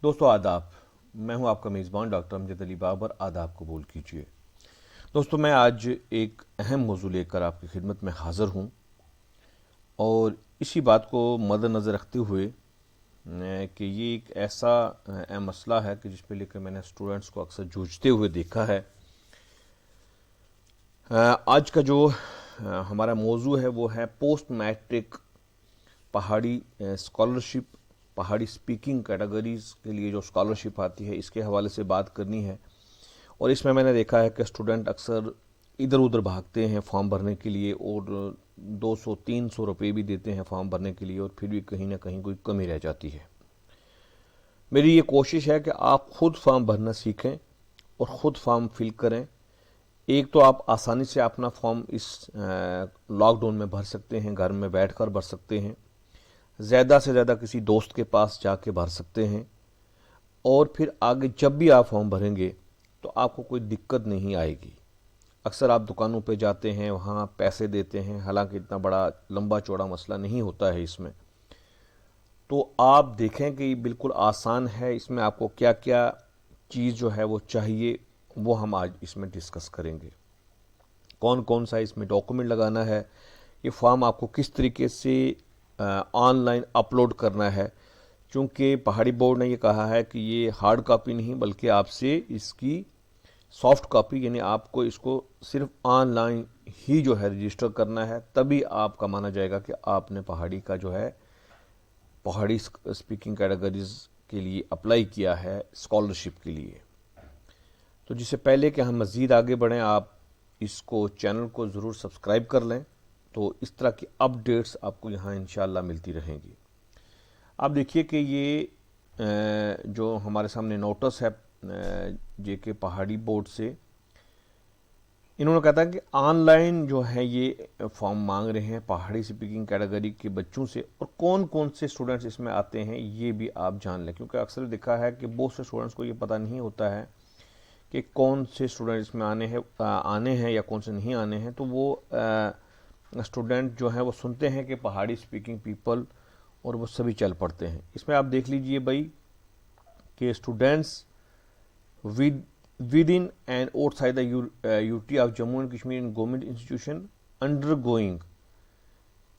दोस्तों आदाब। मैं हूं आपका मेज़बान डॉक्टर अमजद अली बाबर। आदाब कबूल कीजिए। दोस्तों मैं आज एक अहम मौजू लेकर आपकी खिदमत में हाज़िर हूं और इसी बात को मद्देनज़र रखते हुए कि ये एक ऐसा अहम मसला है कि जिस पे लेकर मैंने स्टूडेंट्स को अक्सर जूझते हुए देखा है। आज का जो हमारा मौजू है वो है पोस्ट मैट्रिक पहाड़ी स्कॉलरशिप, पहाड़ी स्पीकिंग कैटेगरीज़ के लिए जो स्कॉलरशिप आती है, इसके हवाले से बात करनी है। और इसमें मैंने देखा है कि स्टूडेंट अक्सर इधर उधर भागते हैं फॉर्म भरने के लिए और 200-300 रुपये भी देते हैं फॉर्म भरने के लिए और फिर भी कहीं ना कहीं कोई कमी रह जाती है। मेरी ये कोशिश है कि आप खुद फॉर्म भरना सीखें और ख़ुद फॉर्म फिल करें। एक तो आप आसानी से अपना फॉर्म इस लॉकडाउन में भर सकते हैं, घर में बैठकर भर सकते हैं, ज़्यादा से ज़्यादा किसी दोस्त के पास जाके भर सकते हैं और फिर आगे जब भी आप फॉर्म भरेंगे तो आपको कोई दिक्कत नहीं आएगी। अक्सर आप दुकानों पे जाते हैं, वहाँ पैसे देते हैं, हालांकि इतना बड़ा लंबा चौड़ा मसला नहीं होता है इसमें। तो आप देखें कि बिल्कुल आसान है। इसमें आपको क्या क्या चीज़ जो है वो चाहिए वो हम आज इसमें डिस्कस करेंगे। कौन कौन सा इसमें डॉक्यूमेंट लगाना है, ये फॉर्म आपको किस तरीके से ऑनलाइन अपलोड करना है। चूँकि पहाड़ी बोर्ड ने ये कहा है कि ये हार्ड कॉपी नहीं बल्कि आपसे इसकी सॉफ्ट कॉपी, यानी आपको इसको सिर्फ ऑनलाइन ही जो है रजिस्टर करना है, तभी आपका माना जाएगा कि आपने पहाड़ी का जो है पहाड़ी स्पीकिंग कैटेगरीज के लिए अप्लाई किया है स्कॉलरशिप के लिए। तो जिससे पहले कि हम मज़ीद आगे बढ़ें, आप इसको चैनल को ज़रूर सब्सक्राइब कर लें, तो इस तरह की अपडेट्स आपको यहाँ इंशाल्लाह मिलती रहेंगी। आप देखिए कि ये जो हमारे सामने नोटिस है जेके पहाड़ी बोर्ड से, इन्होंने कहा था कि ऑनलाइन जो है ये फॉर्म मांग रहे हैं पहाड़ी स्पीकिंग कैटेगरी के बच्चों से, और कौन कौन से स्टूडेंट्स इसमें आते हैं ये भी आप जान लें, क्योंकि अक्सर देखा है कि बहुत से स्टूडेंट्स को ये पता नहीं होता है कि कौन से स्टूडेंट इसमें आने हैं या कौन से नहीं आने हैं। तो वो स्टूडेंट जो हैं वो सुनते हैं कि पहाड़ी स्पीकिंग पीपल और वो सभी चल पड़ते हैं। इसमें आप देख लीजिए भाई कि students within and outside the UT of Jammu and Kashmir in government institution undergoing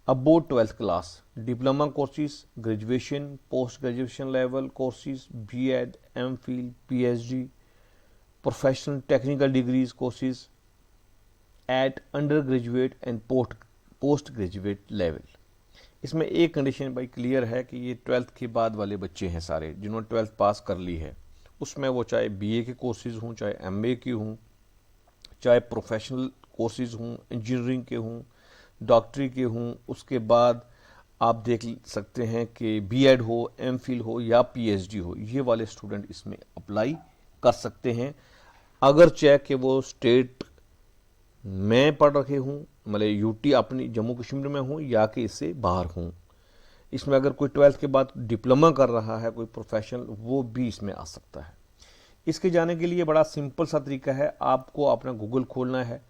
above 12th class diploma courses, graduation, post graduation level courses, B.Ed, M.Phil, PhD, professional technical degrees courses at undergraduate and post graduate level। इसमें एक condition भाई clear है कि ये 12th के बाद वाले बच्चे हैं सारे, जिन्होंने 12th पास कर ली है। उसमें वो चाहे बीए के कोर्सेज हों, चाहे एमए की हों, चाहे प्रोफेशनल कोर्सेज हों, इंजीनियरिंग के हों, डॉक्टरी के हों, उसके बाद आप देख सकते हैं कि बीएड हो, एमफिल हो या पीएचडी हो, ये वाले स्टूडेंट इसमें अप्लाई कर सकते हैं, अगर चाहे कि वो स्टेट में पढ़ रखे हूँ, मतलब यूटी अपनी जम्मू कश्मीर में हूँ या कि इससे बाहर हूँ। इसमें अगर कोई 12th के बाद डिप्लोमा कर रहा है, कोई प्रोफेशनल, वो भी इसमें आ सकता है। इसके जाने के लिए बड़ा सिंपल सा तरीका है, आपको अपना गूगल खोलना है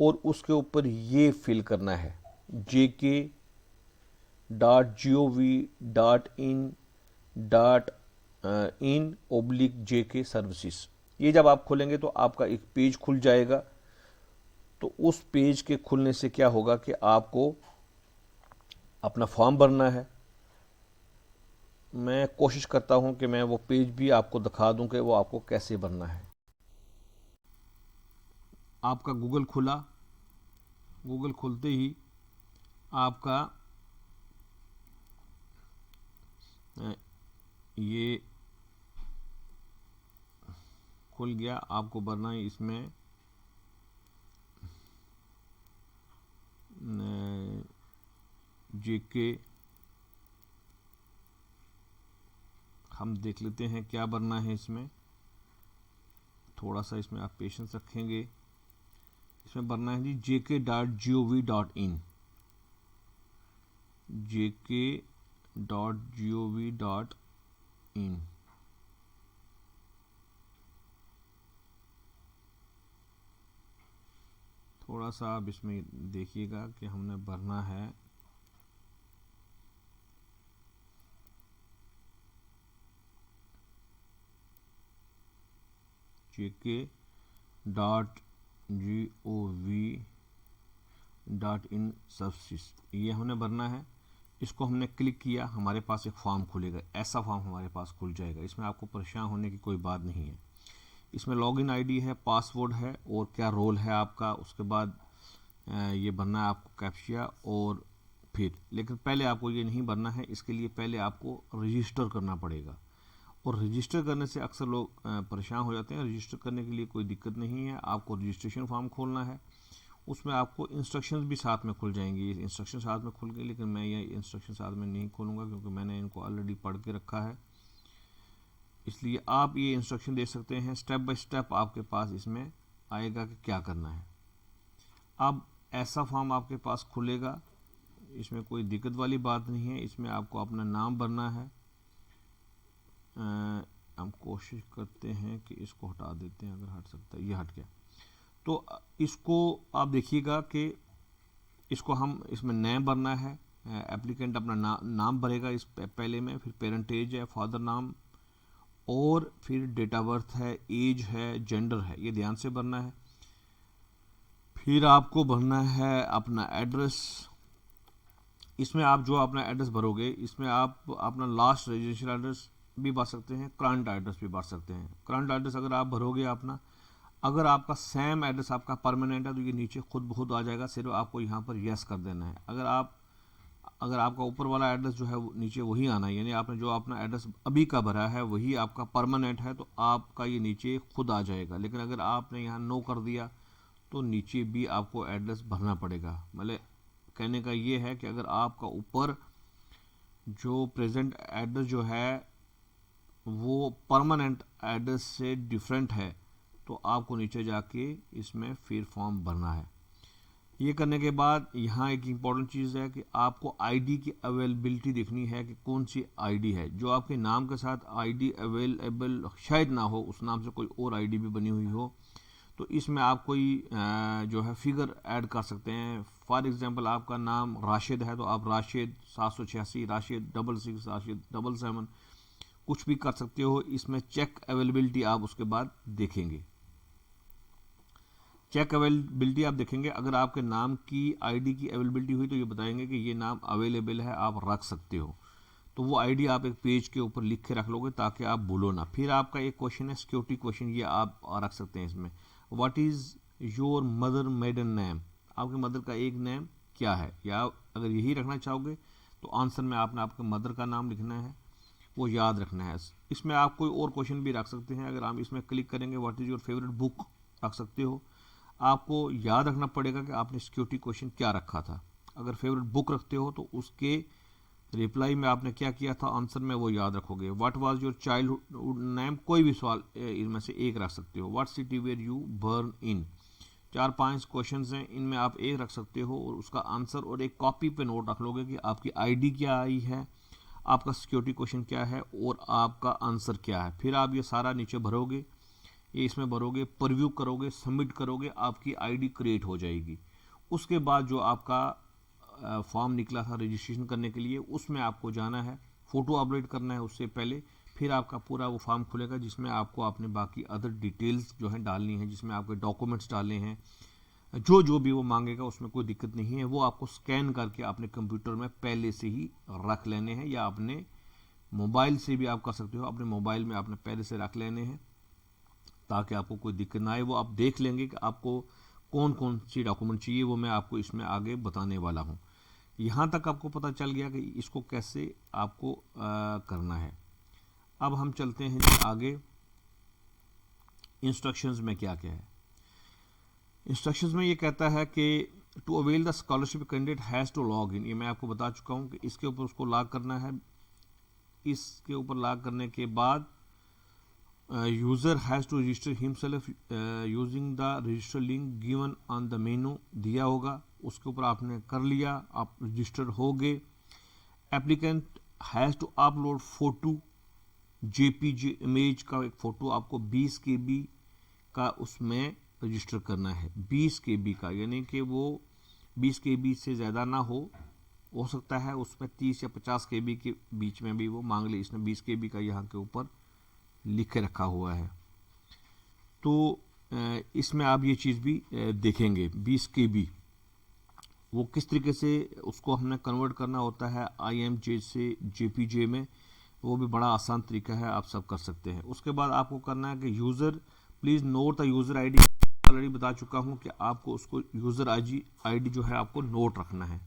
और उसके ऊपर ये फिल करना है jk.gov.in/in/jk सर्विसेज। ये जब आप खोलेंगे तो आपका एक पेज खुल जाएगा। तो उस पेज के खुलने से क्या होगा कि आपको अपना फॉर्म भरना है। मैं कोशिश करता हूं कि मैं वो पेज भी आपको दिखा दूं कि वो आपको कैसे भरना है। आपका गूगल खुला, गूगल खुलते ही आपका ये खुल गया। आपको भरना है इसमें जेके, हम देख लेते हैं क्या भरना है इसमें। थोड़ा सा इसमें आप पेशेंस रखेंगे। इसमें भरना है जी jk.gov.in, jk.gov.in। थोड़ा सा आप इसमें देखिएगा कि हमने भरना है jk.gov.in सर्विसेज, ये हमने भरना है। इसको हमने क्लिक किया, हमारे पास एक फॉर्म खुलेगा, ऐसा फॉर्म हमारे पास खुल जाएगा। इसमें आपको परेशान होने की कोई बात नहीं है। इसमें लॉगिन आईडी है, पासवर्ड है और क्या रोल है आपका। उसके बाद ये भरना है आपको कैप्चा और फिर, लेकिन पहले आपको ये नहीं भरना है। इसके लिए पहले आपको रजिस्टर करना पड़ेगा, और रजिस्टर करने से अक्सर लोग परेशान हो जाते हैं। रजिस्टर करने के लिए कोई दिक्कत नहीं है। आपको रजिस्ट्रेशन फॉर्म खोलना है, उसमें आपको इंस्ट्रक्शंस भी साथ में खुल जाएंगी। ये इंस्ट्रक्शन साथ में खुल गए, लेकिन मैं ये इंस्ट्रक्शन साथ में नहीं खोलूँगा क्योंकि मैंने इनको ऑलरेडी पढ़ के रखा है। इसलिए आप ये इंस्ट्रक्शन दे सकते हैं, स्टेप बाय स्टेप आपके पास इसमें आएगा कि क्या करना है। अब ऐसा फॉर्म आपके पास खुलेगा, इसमें कोई दिक्कत वाली बात नहीं है। इसमें आपको अपना नाम भरना है। हम कोशिश करते हैं कि इसको हटा देते हैं, अगर हट सकता है। ये हट गया। तो इसको आप देखिएगा कि इसको हम इसमें नेम भरना है। एप्लीकेंट अपना नाम भरेगा इस पहले में, फिर पेरेंटेज है, फादर नाम, और फिर डेट ऑफ बर्थ है, एज है, जेंडर है, ये ध्यान से भरना है। फिर आपको भरना है अपना एड्रेस। इसमें आप जो अपना एड्रेस भरोगे, इसमें आप अपना लास्ट रेजिडेंशियल एड्रेस भी भर सकते हैं, करंट एड्रेस भी भर सकते हैं। करंट एड्रेस अगर आप भरोगे अपना, अगर आपका सेम एड्रेस आपका परमानेंट है तो ये नीचे खुद ब खुद आ जाएगा, सिर्फ आपको यहाँ पर यस कर देना है। अगर आपका ऊपर वाला एड्रेस जो है नीचे वही आना है, यानी आपने जो अपना एड्रेस अभी का भरा है वही आपका परमानेंट है, तो आपका ये नीचे खुद आ जाएगा। लेकिन अगर आपने यहाँ नो कर दिया तो नीचे भी आपको एड्रेस भरना पड़ेगा। मतलब कहने का ये है कि अगर आपका ऊपर जो प्रेजेंट एड्रेस जो है वो परमानेंट एड्रेस से डिफरेंट है, तो आपको नीचे जाके इसमें फिर फॉर्म भरना है। ये करने के बाद यहाँ एक इम्पॉर्टेंट चीज़ है कि आपको आईडी की अवेलेबिलिटी देखनी है कि कौन सी आईडी है। जो आपके नाम के साथ आईडी अवेलेबल शायद ना हो, उस नाम से कोई और आईडी भी बनी हुई हो, तो इसमें आप कोई जो है फिगर ऐड कर सकते हैं। फॉर एग्जांपल आपका नाम राशिद है तो आप राशिद 786, राशिद 66, राशिद 77 कुछ भी कर सकते हो। इसमें चेक अवेलेबिलिटी आप उसके बाद देखेंगे। चेक अवेलेबिलिटी आप देखेंगे, अगर आपके नाम की आईडी की अवेलेबिलिटी हुई तो ये बताएंगे कि ये नाम अवेलेबल है, आप रख सकते हो। तो वो आईडी आप एक पेज के ऊपर लिख के रख लोगे ताकि आप भूलो ना। फिर आपका एक क्वेश्चन है सिक्योरिटी क्वेश्चन, ये आप रख सकते हैं इसमें। What is your mother maiden name, आपके मदर का एक नेम क्या है, या अगर यही रखना चाहोगे तो आंसर में आपने आपके मदर का नाम लिखना है, वो याद रखना है। इसमें आप कोई और क्वेश्चन भी रख सकते हैं। अगर आप इसमें क्लिक करेंगे what is your favourite book रख सकते हो। आपको याद रखना पड़ेगा कि आपने सिक्योरिटी क्वेश्चन क्या रखा था। अगर फेवरेट बुक रखते हो तो उसके रिप्लाई में आपने क्या किया था, आंसर में वो याद रखोगे। What was your childhood name, कोई भी सवाल इनमें से एक रख सकते हो। What city where you born in, 4-5 question हैं, इनमें आप एक रख सकते हो और उसका आंसर, और एक कॉपी पे नोट रख लोगे कि आपकी आईडी क्या आई है, आपका सिक्योरिटी क्वेश्चन क्या है और आपका आंसर क्या है। फिर आप ये सारा नीचे भरोगे, ये इसमें भरोगे, प्रीव्यू करोगे, सबमिट करोगे, आपकी आईडी क्रिएट हो जाएगी। उसके बाद जो आपका फॉर्म निकला था रजिस्ट्रेशन करने के लिए, उसमें आपको जाना है, फ़ोटो अपलोड करना है उससे पहले, फिर आपका पूरा वो फॉर्म खुलेगा जिसमें आपको अपने बाकी अदर डिटेल्स जो है डालनी है, जिसमें आपके डॉक्यूमेंट्स डालने हैं, जो भी वो मांगेगा उसमें कोई दिक्कत नहीं है। वो आपको स्कैन करके अपने कंप्यूटर में पहले से ही रख लेने हैं, या अपने मोबाइल से भी आप कर सकते हो, अपने मोबाइल में आपने पहले से रख लेने हैं ताकि आपको कोई दिक्कत ना आए। वो आप देख लेंगे कि आपको कौन कौन सी डॉक्यूमेंट चाहिए, वो मैं आपको इसमें आगे बताने वाला हूँ। यहाँ तक आपको पता चल गया कि इसको कैसे आपको करना है। अब हम चलते हैं जी आगे, इंस्ट्रक्शंस में क्या क्या है। इंस्ट्रक्शंस में ये कहता है कि to avail the scholarship candidate has to log in, ये मैं आपको बता चुका हूँ कि इसके ऊपर उसको लॉग करना है। इसके ऊपर लॉग करने के बाद user has to register himself using the register link given on the menu, दिया होगा, उसके ऊपर आपने कर लिया, आप रजिस्टर हो गए। Applicant has to upload photo, JPG image का एक फ़ोटो आपको 20 KB का उसमें रजिस्टर करना है। 20 KB का, यानी कि वो 20 KB से ज़्यादा ना हो सकता है उसमें 30 या 50 KB के बीच में भी वो मांग ले। इसने 20 KB का यहाँ के ऊपर लिख के रखा हुआ है। तो इसमें आप ये चीज़ भी देखेंगे 20 KB वो किस तरीके से उसको हमने कन्वर्ट करना होता है IMJ से JPJ में, वो भी बड़ा आसान तरीका है, आप सब कर सकते हैं। उसके बाद आपको करना है कि user please note the user ID, already बता चुका हूँ कि आपको उसको यूज़र ID जो है आपको नोट रखना है।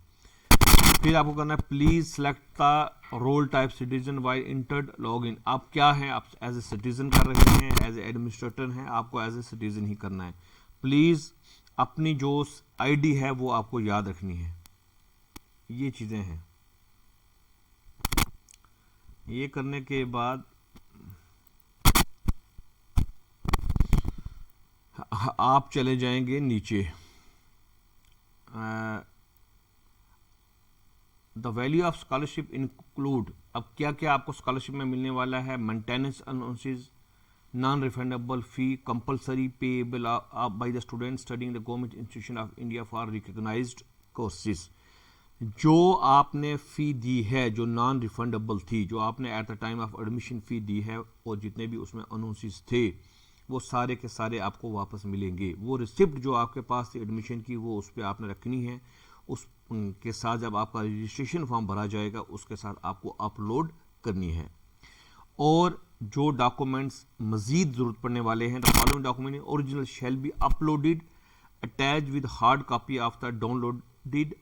फिर आपको करना है please select the role type citizen while entered login. आप क्या हैं, आप एज ए सिटीजन कर रहे हैं, एज ए एडमिनिस्ट्रेटर हैं, आपको एज ए सिटीजन ही करना है। प्लीज़ अपनी जो ID है वो आपको याद रखनी है। ये चीज़ें हैं। ये करने के बाद आप चले जाएंगे नीचे, the value of scholarship include, अब क्या क्या आपको स्कॉलरशिप में मिलने वाला है। Maintenance allowances, non refundable fee, compulsory payable by the student studying the government institution of India for recognised courses. जो आपने फ़ी दी है, जो नॉन रिफंडेबल थी, जो आपने at the time of admission fee दी है, और जितने भी उसमें अनाउंसेस थे वो सारे के सारे आपको वापस मिलेंगे। वो रिसिप्ट जो आपके पास थी एडमिशन की, वो उस पर आपने रखनी है। उस के साथ जब आपका रजिस्ट्रेशन फॉर्म भरा जाएगा उसके साथ आपको अपलोड करनी है। और जो डॉक्यूमेंट्स मजीद ज़रूरत पड़ने वाले हैं, the following document original shall be uploaded attach with hard copy of the downloaded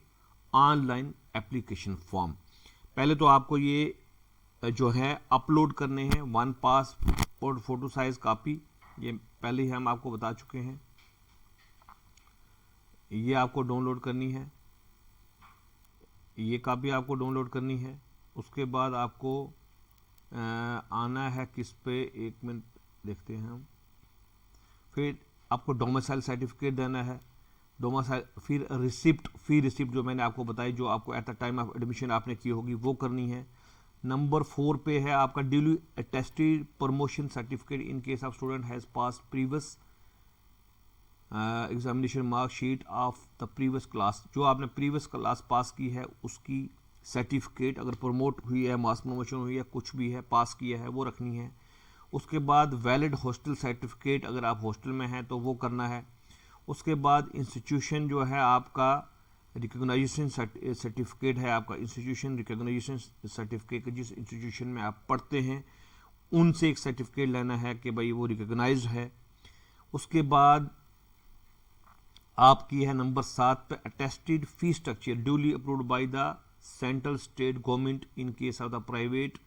online application form. पहले तो आपको ये जो है अपलोड करने हैं 1 पासपोर्ट फोटो साइज कॉपी, ये पहले ही हम आपको बता चुके हैं। ये आपको डाउनलोड करनी है, ये कॉपी आपको डाउनलोड करनी है। उसके बाद आपको आना है किस पे, 1 मिनट देखते हैं हम। फिर आपको डोमिसाइल सर्टिफिकेट देना है, डोमिसाइल, फिर रिसिप्ट, फी रिसिप्ट जो मैंने आपको बताई, जो आपको eight the time of admission आपने की होगी वो करनी है। नंबर 4 पे है आपका duly attested promotion certificate in case of student has pass previous examination marksheet of the previous class. जो आपने प्रीवियस क्लास पास की है उसकी सर्टिफिकेट, अगर प्रमोट हुई है, मास प्रमोशन हुई है, कुछ भी है, पास किया है, वो रखनी है। उसके बाद वैलिड हॉस्टल सर्टिफिकेट, अगर आप हॉस्टल में हैं तो वो करना है। उसके बाद इंस्टीट्यूशन जो है आपका रिकॉग्नाइजेशन सर्टिफिकेट है, आपका इंस्टीट्यूशन रिकॉग्नाइजेशन सर्टिफिकेट, जिस इंस्टीट्यूशन में आप पढ़ते हैं उनसे एक सर्टिफिकेट लेना है कि भाई वो रिकॉग्नाइज्ड है। उसके बाद आपकी है नंबर 7 पे attested fee structure duly approved by the central state government in case of the private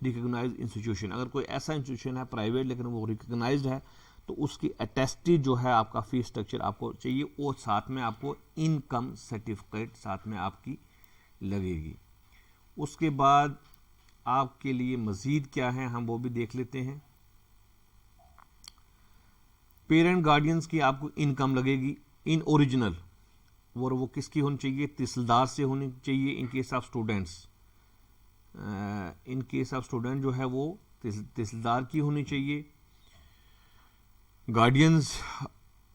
recognised institution. अगर कोई ऐसा इंस्टीट्यूशन है प्राइवेट लेकिन वो रिकॉग्नाइज्ड है तो उसकी अटेस्टेड जो है आपका फी स्ट्रक्चर आपको चाहिए, और साथ में आपको इनकम सर्टिफिकेट साथ में आपकी लगेगी। उसके बाद आपके लिए मजीद क्या है हम वो भी देख लेते हैं। पेरेंट गार्डियंस की आपको इनकम लगेगी इन ओरिजिनल, और वो किसकी होनी चाहिए, तहसीलदार से होनी चाहिए। In case of students, in case of student जो है वो तहसीलदार की होनी चाहिए। गार्डियंस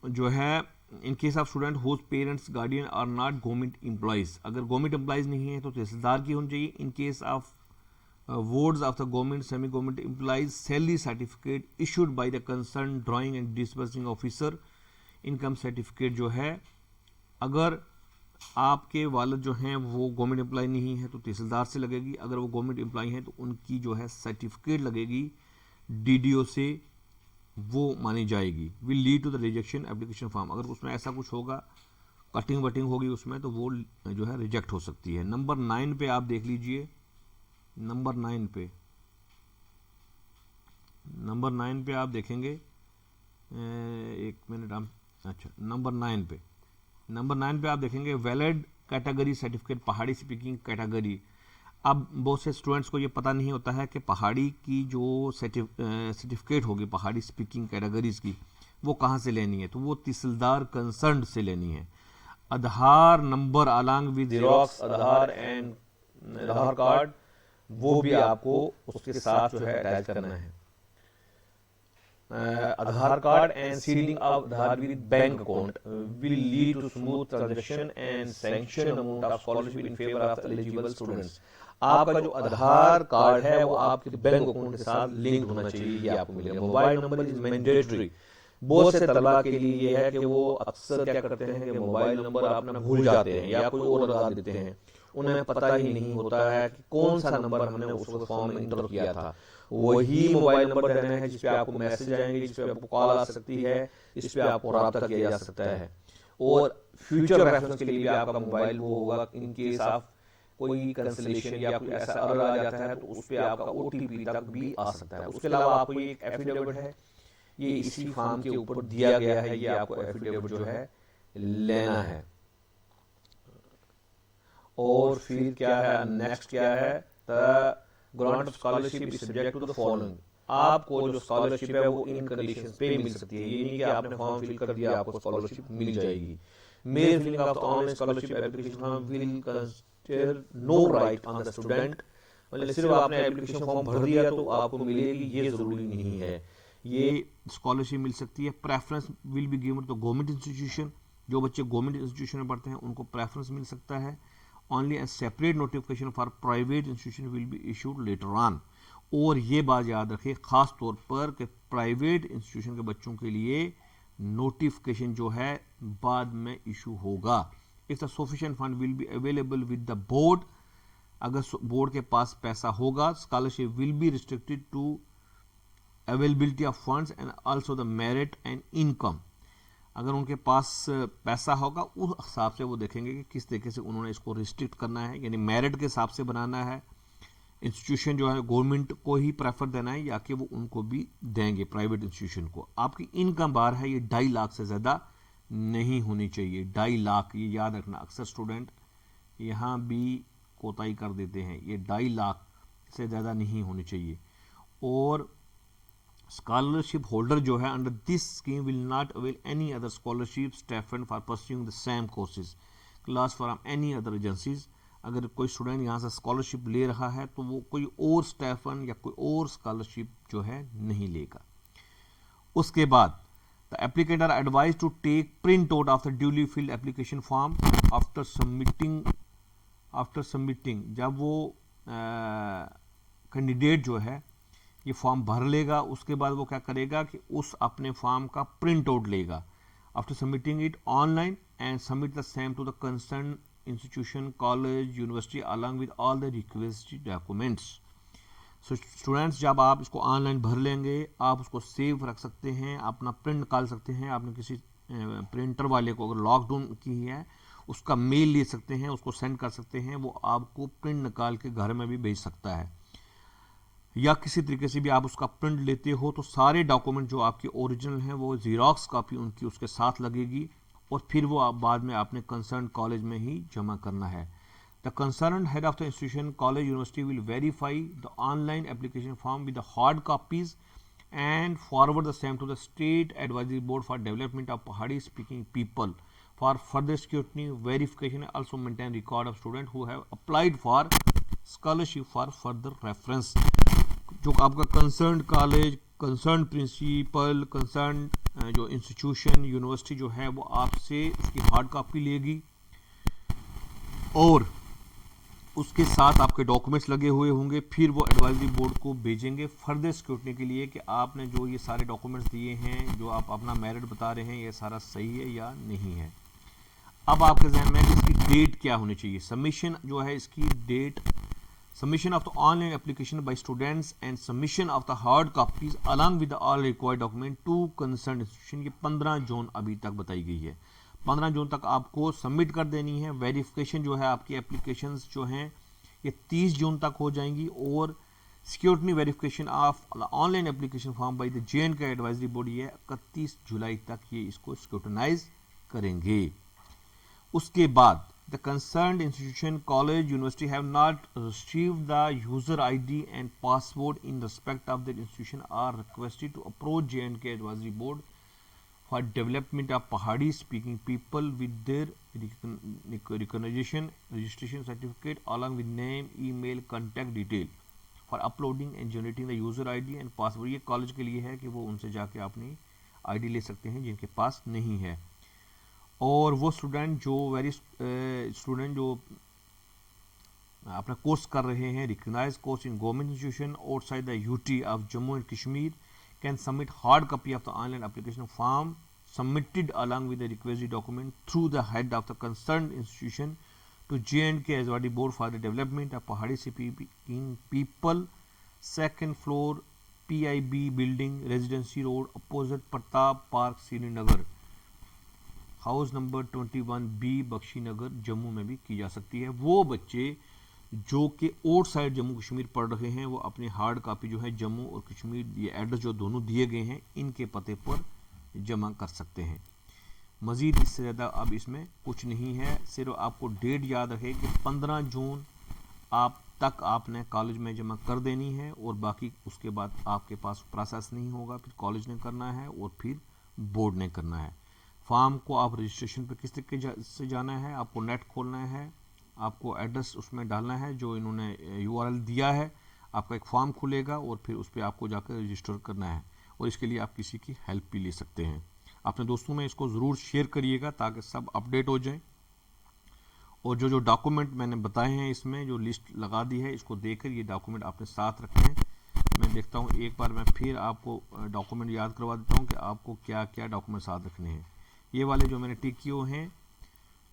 जो है in case of student whose parents guardian are not government employees, अगर गवर्नमेंट एम्प्लॉइज नहीं है तो तहसीलदार की होनी चाहिए। In case of wards of the government semi government employees salary certificate issued by the concerned drawing and disbursing officer, income certificate जो है, अगर आपके वालिद जो हैं वो गवर्नमेंट एम्प्लॉय नहीं है तो तहसीलदार से लगेगी। अगर वो गवर्नमेंट एम्प्लॉय हैं तो उनकी जो है सर्टिफिकेट लगेगी DDO से, वो मानी जाएगी। Will lead to the rejection application form, अगर उसमें ऐसा कुछ होगा, कटिंग वटिंग होगी उसमें, तो वो जो है रिजेक्ट हो सकती है। नंबर 9 पे आप देख लीजिए, नंबर 9 पे आप देखेंगे, 1 मिनट हम, अच्छा नंबर 9 पे आप देखेंगे वैलिड कैटेगरी सर्टिफिकेट पहाड़ी स्पीकिंग कैटेगरी। अब बहुत से स्टूडेंट्स को ये पता नहीं होता है कि पहाड़ी की जो सर्टिफिकेट होगी पहाड़ी स्पीकिंग कैटेगरीज की, वो कहाँ से लेनी है, तो वो तहसीलदार कंसर्न से लेनी है। Aadhaar number along with xerox Aadhaar and Aadhaar card, वो भी आपको उसके साथ जो है अटैच करना है। Aadhaar card and seeding of Aadhaar with bank account will lead to smooth transaction and sanction amount of scholarship in favour of eligible students. आपका जो आधार कार्ड है वो आपके बैंक अकाउंट के साथ लिंक होना चाहिए, ये आपको मिलेगा। मोबाइल नंबर इज मैंडेटरी, बहुत से तलबा के लिए ये है कि वो अक्सर क्या करते हैं कि मोबाइल नंबर अपना भूल जाते हैं या कोई और लगा देते हैं, उन्हें पता ही नहीं होता है कि कौन सा नंबर हमने उस फॉर्म में इंटर किया था। वही मोबाइल नंबर देना है जिस पे आपको मैसेज आएंगे, जिस पे आपको कॉल आ सकती है, इस पे आपको रब्ता किया जा सकता है। और फ्यूचर रेफरेंस के लिए भी आपका मोबाइल वो होगा, इन केस आप कोई कैंसिलेशन या कोई ऐसा अर्डर आ जाता है तो उस पे आपका ओटीपी तक भी आ सकता है। उसके अलावा आपको ये एक एफिडेविट है, ये इसी फॉर्म के ऊपर दिया गया है, ये आपको एफिडेविट जो है लेना है। और फिर क्या है, नेक्स्ट क्या है, the grant of scholarship is subject to the following. आपको जो स्कॉलरशिप है वो इन कंडीशंस पे मिल सकती है। ये नहीं कि आपने फॉर्म फिल कर दिया आपको स्कॉलरशिप मिल जाएगी। मेरे filling of the online scholarship application form will consider no right on the student. मतलब सिर्फ आपने एप्लीकेशन फॉर्म भर दिया तो आपको मिलेगी, ये जरूरी नहीं है। ये स्कॉलरशिप मिल सकती है। Preference will be given to government institution, जो बच्चे गवर्नमेंट इंस्टीट्यूशन में पढ़ते हैं उनको प्रेफरेंस मिल सकता है। Only a separate notification for private institution will be issued later on। और ये बात याद रखें खास तौर पर कि प्राइवेट इंस्टीट्यूशन के बच्चों के लिए नोटिफिकेशन जो है बाद में इशू होगा। If the sufficient fund will be available with the board, अगर बोर्ड के पास पैसा होगा, scholarship will be restricted to availability of funds and also the merit and income. अगर उनके पास पैसा होगा उस हिसाब से वो देखेंगे कि किस तरीके से उन्होंने इसको रिस्ट्रिक्ट करना है, यानी मेरिट के हिसाब से बनाना है। इंस्टीट्यूशन जो है गवर्नमेंट को ही प्रेफर देना है या कि वो उनको भी देंगे प्राइवेट इंस्टीट्यूशन को। आपकी इनकम बार है ये 2.5 लाख से ज़्यादा नहीं होनी चाहिए। 2.5 लाख, ये याद रखना। अक्सर स्टूडेंट यहाँ भी कोताही कर देते हैं, ये 2.5 लाख से ज़्यादा नहीं होनी चाहिए। और स्कॉलरशिप होल्डर जो है under this scheme will not avail any other scholarship stipend for pursuing the same courses class from any other agencies. अगर कोई स्टूडेंट यहाँ से स्कॉलरशिप ले रहा है तो वो कोई और स्टाइपेंड या कोई और स्कॉलरशिप जो है नहीं लेगा। उसके बाद the applicant are advise to take print out of the duly filled application form after submitting. जब वो कैंडिडेट जो है ये फॉर्म भर लेगा, उसके बाद वो क्या करेगा कि उस अपने फॉर्म का प्रिंट आउट लेगा after submitting it online and submit the same to the concern institution, college, university along with all the requested documents. So students, जब आप इसको ऑनलाइन भर लेंगे आप उसको सेव रख सकते हैं, अपना प्रिंट निकाल सकते हैं। आपने किसी प्रिंटर वाले को अगर लॉकडाउन की है उसका मेल ले सकते हैं, उसको सेंड कर सकते हैं, वो आपको प्रिंट निकाल के घर में भी भेज सकता है। या किसी तरीके से भी आप उसका प्रिंट लेते हो तो सारे डॉक्यूमेंट जो आपके ओरिजिनल हैं वो जीरोक्स कॉपी उनकी उसके साथ लगेगी और फिर वो आप बाद में आपने कंसर्न कॉलेज में ही जमा करना है। The concern head of the institution, college, university will verify the online application form with the hard copies and forward the same to the state advisory board for development of Pahari speaking people for further scrutiny, verification, and also maintain record of students who have applied for scholarship for further reference। जो आपका concern college, concern principal, concern जो institution, university जो है वो आपसे उसकी hard copy लेगी और उसके साथ आपके डॉक्यूमेंट्स लगे हुए होंगे। फिर वो एडवाइजरी बोर्ड को भेजेंगे फर्दर स्क्रूटनी के लिए कि आपने जो ये सारे डॉक्यूमेंट्स दिए हैं, जो आप अपना मेरिट बता रहे हैं, ये सारा सही है या नहीं है। अब आपके जहन में इसकी डेट क्या होनी चाहिए। सबमिशन जो है इसकी date, submission of the online application by students and submission of the hard copies along with all required document to concern institution, ये 15 जून अभी तक बताई गई है। 15 जून तक आपको सबमिट कर देनी है। वेरिफिकेशन जो है आपकी एप्लीकेशंस जो हैं ये 30 जून तक हो जाएंगी और security verification of online application form by the JNK advisory board ये 31 जुलाई तक ये इसको स्क्रूटनाइज करेंगे। उसके बाद the concerned institution, college, university have not received the user ID and password in respect of the institution are requested to approach JNK advisory board for development of Pahari speaking people with their recognition registration certificate along with name, email, contact detail for uploading and generating the user ID and password। ये college के लिए है कि वो उनसे जाके अपनी ID ले सकते हैं जिनके पास नहीं है। और वो स्टूडेंट जो अपना कोर्स कर रहे हैं, recognise course in government institution outside the UT of Jammu and Kashmir can submit hard copy of the online application form submitted along with the requisite document through the head of the concerned institution to J&K Azawadi Board for the development of Pahadi speaking people, second floor PIB building, Residency Road, opposite Pratap Park, Srinagar, house number 21B Bakshi Nagar, Jammu में भी की जा सकती है। वो बच्चे जो कि आउटसाइड जम्मू कश्मीर पढ़ रहे हैं वो अपनी हार्ड कॉपी जो है जम्मू और कश्मीर, ये एड्रेस जो दोनों दिए गए हैं इनके पते पर जमा कर सकते हैं। मज़ीद इससे ज़्यादा अब इसमें कुछ नहीं है, सिर्फ आपको डेट याद रहे कि 15 जून आप तक आपने कॉलेज में जमा कर देनी है और बाकी उसके बाद आपके पास प्रोसेस नहीं होगा, फिर कॉलेज ने करना है और फिर बोर्ड ने करना है। फॉर्म को आप रजिस्ट्रेशन पे किस तरीके से जाना है, आपको नेट खोलना है, आपको एड्रेस उसमें डालना है जो इन्होंने URL दिया है, आपका एक फॉर्म खुलेगा और फिर उस पर आपको जाकर रजिस्टर करना है और इसके लिए आप किसी की हेल्प भी ले सकते हैं। अपने दोस्तों में इसको ज़रूर शेयर करिएगा ताकि सब अपडेट हो जाए और जो जो डॉक्यूमेंट मैंने बताए हैं इसमें जो लिस्ट लगा दी है इसको देखकर ये डॉक्यूमेंट अपने साथ रखें। मैं देखता हूँ एक बार मैं फिर आपको डॉक्यूमेंट याद करवा देता हूँ कि आपको क्या क्या डॉक्यूमेंट साथ रखने हैं। ये वाले जो मैंने टिक किए हैं,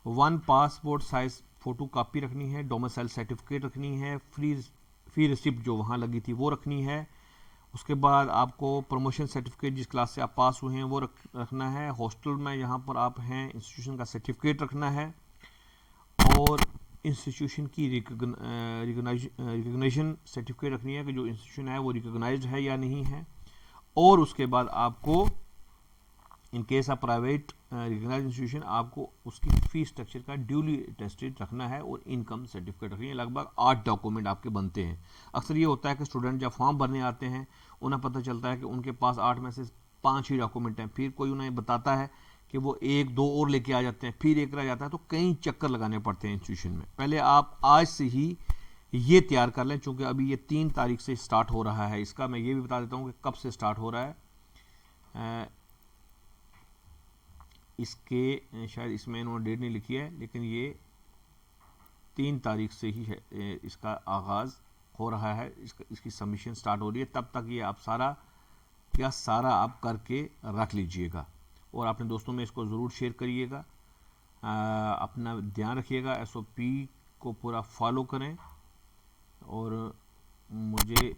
1 पासपोर्ट साइज फ़ोटो कापी रखनी है, डोमिसाइल सर्टिफिकेट रखनी है, फी रिसिप्ट जो वहाँ लगी थी वो रखनी है। उसके बाद आपको प्रमोशन सर्टिफिकेट जिस क्लास से आप पास हुए हैं वो रखना है। हॉस्टल में यहाँ पर आप हैं इंस्टीट्यूशन का सर्टिफिकेट रखना है और इंस्टीट्यूशन की रिकग्नाइजेशन सर्टिफिकेट रखनी है कि जो इंस्टीट्यूशन है वो रिकग्नाइज्ड है या नहीं है। और उसके बाद आपको in case of private recognised institution आपको उसकी फीस स्ट्रक्चर का ड्यूली अटेस्टेड रखना है और इनकम सर्टिफिकेट रखनी है। लगभग 8 डॉक्यूमेंट आपके बनते हैं। अक्सर ये होता है कि स्टूडेंट जब फॉर्म भरने आते हैं उन्हें पता चलता है कि उनके पास 8 में से 5 ही डॉक्यूमेंट हैं, फिर कोई उन्हें बताता है कि वो 1-2 और लेके आ जाते हैं, फिर एक रह जाता है, तो कई चक्कर लगाने पड़ते हैं इंस्टीट्यूशन में। पहले आप आज से ही ये तैयार कर लें, चूँकि अभी ये 3 तारीख से स्टार्ट हो रहा है। इसका मैं ये भी बता देता हूँ कि कब से स्टार्ट हो रहा है। इसके शायद इसमें इन्होंने डेट नहीं लिखी है, लेकिन ये 3 तारीख से ही है इसका आगाज़ हो रहा है, इसकी सबमिशन स्टार्ट हो रही है। तब तक ये आप सारा आप करके रख लीजिएगा और अपने दोस्तों में इसको ज़रूर शेयर करिएगा। अपना ध्यान रखिएगा, SOP को पूरा फॉलो करें और मुझे